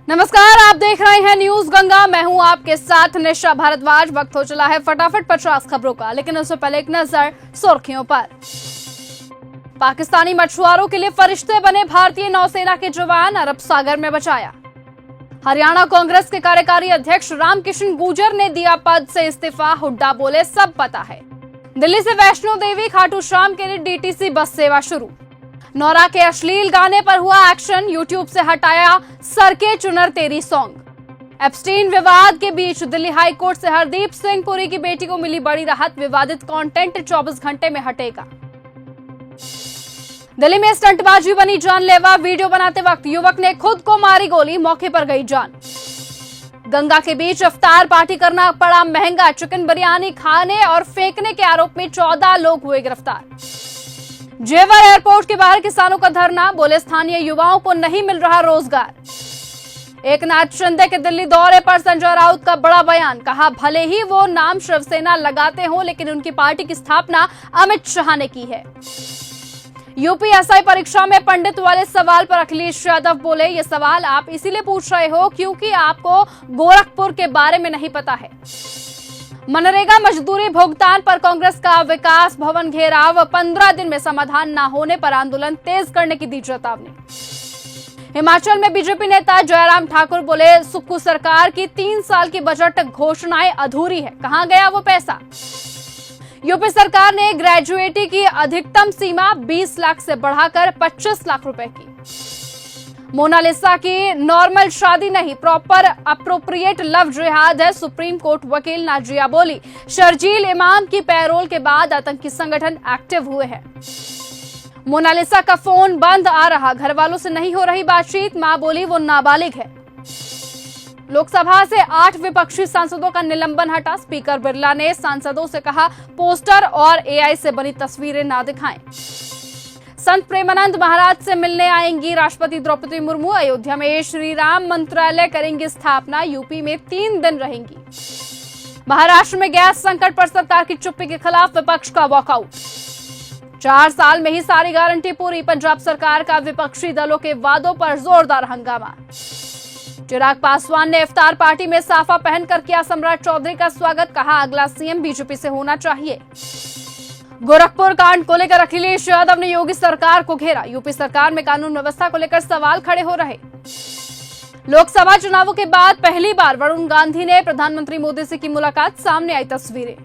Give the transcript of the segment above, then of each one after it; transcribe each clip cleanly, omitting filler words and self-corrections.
नमस्कार, आप देख रहे हैं न्यूज गंगा। मैं हूं आपके साथ निशा भारद्वाज। वक्त हो चला है फटाफट 50 खबरों का, लेकिन उससे पहले एक नजर सुर्खियों पर। पाकिस्तानी मछुआरों के लिए फरिश्ते बने भारतीय नौसेना के जवान, अरब सागर में बचाया। हरियाणा कांग्रेस के कार्यकारी अध्यक्ष रामकिशन गुर्जर ने दिया पद से इस्तीफा, हुड्डा बोले सब पता है। दिल्ली से वैष्णो देवी खाटू श्याम के लिए डीटीसी बस सेवा शुरू। नौरा के अश्लील गाने पर हुआ एक्शन, यूट्यूब से हटाया सरके चुनर तेरी सॉन्ग। एप्स्टीन विवाद के बीच दिल्ली हाई कोर्ट से हरदीप सिंह पुरी की बेटी को मिली बड़ी राहत, विवादित कंटेंट 24 घंटे में हटेगा। दिल्ली में स्टंटबाजी बनी जानलेवा, वीडियो बनाते वक्त युवक ने खुद को मारी गोली, मौके पर गई जान। गंगा के बीच इफ्तार पार्टी करना पड़ा महंगा, चिकन बिरयानी खाने और फेंकने के आरोप में 14 लोग हुए गिरफ्तार। जेवर एयरपोर्ट के बाहर किसानों का धरना, बोले स्थानीय युवाओं को नहीं मिल रहा रोजगार। एकनाथ शिंदे के दिल्ली दौरे पर संजय राउत का बड़ा बयान, कहा भले ही वो नाम शिवसेना लगाते हो लेकिन उनकी पार्टी की स्थापना अमित शाह ने की है। यूपीएसआई परीक्षा में पंडित वाले सवाल पर अखिलेश यादव बोले, ये सवाल आप इसीलिए पूछ रहे हो क्योंकि आपको गोरखपुर के बारे में नहीं पता है। मनरेगा मजदूरी भुगतान पर कांग्रेस का विकास भवन घेराव, 15 दिन में समाधान न होने पर आंदोलन तेज करने की दी चेतावनी। हिमाचल में बीजेपी नेता जयराम ठाकुर बोले, सुक्खू सरकार की 3 साल की बजट घोषणाएं अधूरी है, कहां गया वो पैसा। यूपी सरकार ने ग्रेजुएटी की अधिकतम सीमा 20 लाख से बढ़ाकर 25 लाख रुपए की। मोनालिसा की नॉर्मल शादी नहीं, प्रॉपर अप्रोप्रिएट लव जिहाद है, सुप्रीम कोर्ट वकील नाजिया बोली। शर्जील इमाम की पैरोल के बाद आतंकी संगठन एक्टिव हुए हैं। मोनालिसा का फोन बंद आ रहा, घर वालों से नहीं हो रही बातचीत, मां बोली वो नाबालिग है। लोकसभा से 8 विपक्षी सांसदों का निलंबन हटा, स्पीकर बिरला ने सांसदों से कहा पोस्टर और एआई से बनी तस्वीरें ना दिखाएं। संत प्रेमानंद महाराज से मिलने आएंगी राष्ट्रपति द्रौपदी मुर्मू, अयोध्या में श्री राम मंत्रालय करेंगी स्थापना, यूपी में 3 दिन रहेंगी। महाराष्ट्र में गैस संकट पर सरकार की चुप्पी के खिलाफ विपक्ष का वॉकआउट। 4 साल में ही सारी गारंटी पूरी, पंजाब सरकार का विपक्षी दलों के वादों पर जोरदार हंगामा। चिराग पासवान ने इफ्तार पार्टी में साफा पहनकर किया सम्राट चौधरी का स्वागत, कहा अगला सीएम बीजेपी से होना चाहिए। गोरखपुर कांड को लेकर अखिलेश यादव ने योगी सरकार को घेरा, यूपी सरकार में कानून व्यवस्था को लेकर सवाल खड़े हो रहे। लोकसभा चुनावों के बाद पहली बार वरुण गांधी ने प्रधानमंत्री मोदी से की मुलाकात, सामने आई तस्वीरें।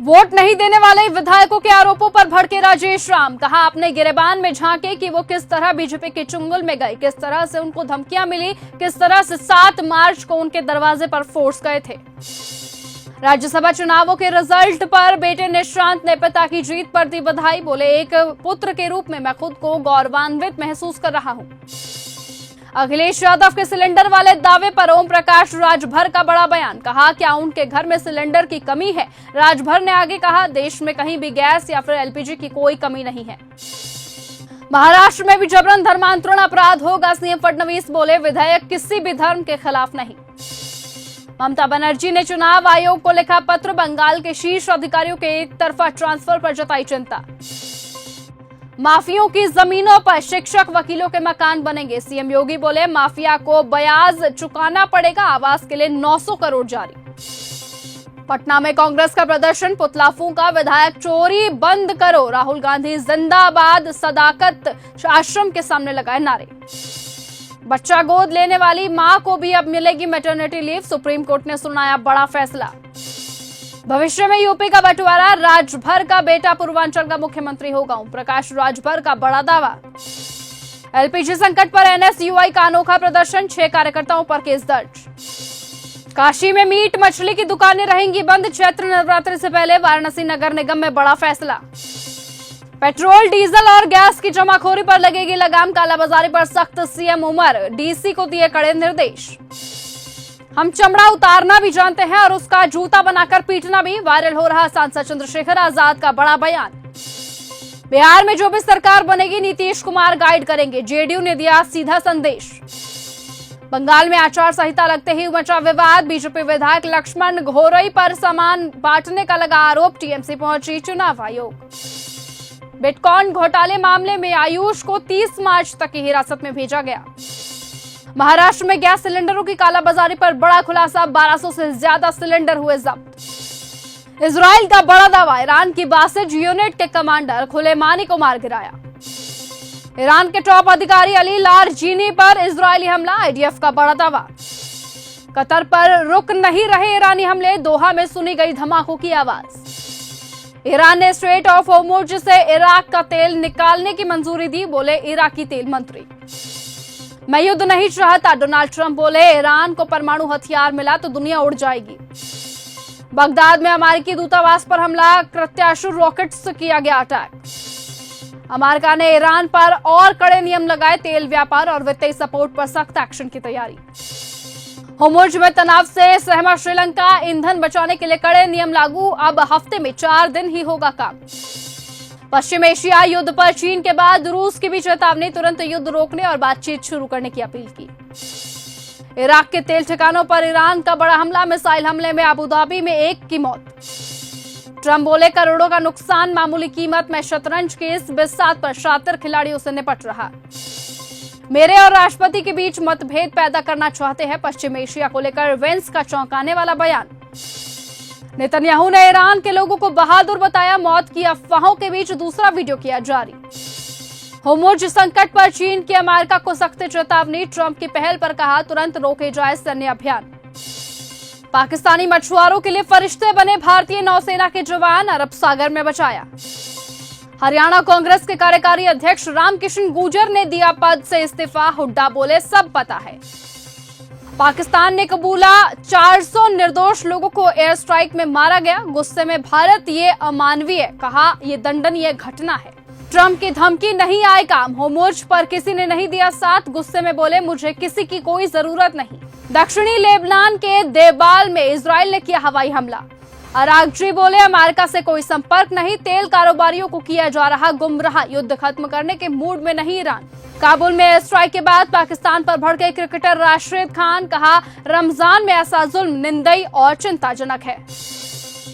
वोट नहीं देने वाले विधायकों के आरोपों पर भड़के राजेश राम, कहा अपने गिरेबान में झांके कि वो किस तरह बीजेपी के चुंगल में गए, किस तरह से उनको धमकियां मिली, किस तरह से 7 मार्च को उनके दरवाजे पर फोर्स गए थे। राज्यसभा चुनावों के रिजल्ट पर बेटे निशांत ने पिता की जीत पर दी बधाई, बोले एक पुत्र के रूप में मैं खुद को गौरवान्वित महसूस कर रहा हूं। अखिलेश यादव के सिलेंडर वाले दावे पर ओम प्रकाश राजभर का बड़ा बयान, कहा क्या उनके घर में सिलेंडर की कमी है। राजभर ने आगे कहा देश में कहीं भी गैस या फिर एलपीजी की कोई कमी नहीं है। महाराष्ट्र में भी जबरन धर्मांतरण अपराध होगा, सीएम फडणवीस बोले विधेयक किसी भी धर्म के खिलाफ नहीं। ममता बनर्जी ने चुनाव आयोग को लिखा पत्र, बंगाल के शीर्ष अधिकारियों के एक तरफा ट्रांसफर पर जताई चिंता। माफियों की जमीनों पर शिक्षक वकीलों के मकान बनेंगे, सीएम योगी बोले माफिया को ब्याज चुकाना पड़ेगा, आवास के लिए 900 करोड़ जारी। पटना में कांग्रेस का प्रदर्शन, पुतला फूंका, विधायक चोरी बंद करो, राहुल गांधी जिंदाबाद, सदाकत आश्रम के सामने लगाए नारे। बच्चा गोद लेने वाली मां को भी अब मिलेगी मैटरनिटी लीव, सुप्रीम कोर्ट ने सुनाया बड़ा फैसला। भविष्य में यूपी का बंटवारा, राजभर का बेटा पूर्वांचल का मुख्यमंत्री होगा, ओम प्रकाश राजभर का बड़ा दावा। एलपीजी संकट पर एनएसयूआई का अनोखा प्रदर्शन, 6 कार्यकर्ताओं पर केस दर्ज। काशी में मीट मछली की दुकानें रहेंगी बंद, चैत्र नवरात्रि से पहले वाराणसी नगर निगम में बड़ा फैसला। पेट्रोल डीजल और गैस की जमाखोरी पर लगेगी लगाम, कालाबाजारी पर सख्त, सीएम उमर डीसी को दिए कड़े निर्देश। हम चमड़ा उतारना भी जानते हैं और उसका जूता बनाकर पीटना भी, वायरल हो रहा सांसद चंद्रशेखर आजाद का बड़ा बयान। बिहार में जो भी सरकार बनेगी नीतीश कुमार गाइड करेंगे, जेडीयू ने दिया सीधा संदेश। बंगाल में आचार संहिता लगते ही मचा विवाद, बीजेपी विधायक लक्ष्मण घोरई पर सामान बांटने का लगा आरोप, टीएमसी पहुंची चुनाव आयोग। बिटकॉइन घोटाले मामले में आयुष को 30 मार्च तक की हिरासत में भेजा गया। महाराष्ट्र में गैस सिलेंडरों की कालाबाजारी पर बड़ा खुलासा, 1200 से ज्यादा सिलेंडर हुए जब्त। इजराइल का बड़ा दावा, ईरान की बासिज यूनिट के कमांडर खुलेमानी को मार गिराया। ईरान के टॉप अधिकारी अली लारजीनी पर इजरायली हमला, आईडीएफ का बड़ा दावा। कतर पर रुक नहीं रहे ईरानी हमले, दोहा में सुनी गई धमाकों की आवाज। ईरान ने स्ट्रेट ऑफ होर्मुज से इराक का तेल निकालने की मंजूरी दी, बोले इराकी तेल मंत्री। मैं युद्ध नहीं चाहता, डोनाल्ड ट्रंप बोले ईरान को परमाणु हथियार मिला तो दुनिया उड़ जाएगी। बगदाद में अमेरिकी दूतावास पर हमला, प्रत्याशु रॉकेट से किया गया अटैक। अमेरिका ने ईरान पर और कड़े नियम लगाए, तेल व्यापार और वित्तीय सपोर्ट पर सख्त एक्शन की तैयारी। होर्मुज में तनाव से सहमा श्रीलंका, ईंधन बचाने के लिए कड़े नियम लागू, अब हफ्ते में 4 दिन ही होगा काम। पश्चिम एशिया युद्ध पर चीन के बाद रूस की भी चेतावनी, तुरंत युद्ध रोकने और बातचीत शुरू करने की अपील की। इराक के तेल ठिकानों पर ईरान का बड़ा हमला, मिसाइल हमले में अबू धाबी में 1 की मौत। ट्रंप बोले करोड़ों का नुकसान, मामूली कीमत में शतरंज के इस बिसात पर शातिर खिलाड़ियों से निपट रहा। मेरे और राष्ट्रपति के बीच मतभेद पैदा करना चाहते हैं, पश्चिम एशिया को लेकर वेंस का चौंकाने वाला बयान। नेतन्याहू ने ईरान के लोगों को बहादुर बताया, मौत की अफवाहों के बीच दूसरा वीडियो किया जारी। होर्मुज संकट पर चीन की अमेरिका को सख्त चेतावनी, ट्रंप की पहल पर कहा तुरंत रोके जाए सैन्य अभियान। पाकिस्तानी मछुआरों के लिए फरिश्ते बने भारतीय नौसेना के जवान, अरब सागर में बचाया। हरियाणा कांग्रेस के कार्यकारी अध्यक्ष रामकिशन गुर्जर ने दिया पद से इस्तीफा, हुड्डा बोले सब पता है। पाकिस्तान ने कबूला 400 निर्दोष लोगों को एयर स्ट्राइक में मारा गया, गुस्से में भारत ये अमानवीय, कहा ये दंडनीय घटना है। ट्रंप की धमकी नहीं आए काम, होर्मुज पर किसी ने नहीं दिया साथ, गुस्से में बोले मुझे किसी की कोई जरूरत नहीं। दक्षिणी लेबनान के देबाल में इजराइल ने किया हवाई हमला, अरागची बोले अमेरिका से कोई संपर्क नहीं, तेल कारोबारियों को किया जा रहा गुमराह, युद्ध खत्म करने के मूड में नहीं ईरान। काबुल में एयर स्ट्राइक के बाद पाकिस्तान पर भड़के क्रिकेटर राशिद खान, कहा रमजान में ऐसा जुल्म निंदनीय और चिंताजनक है।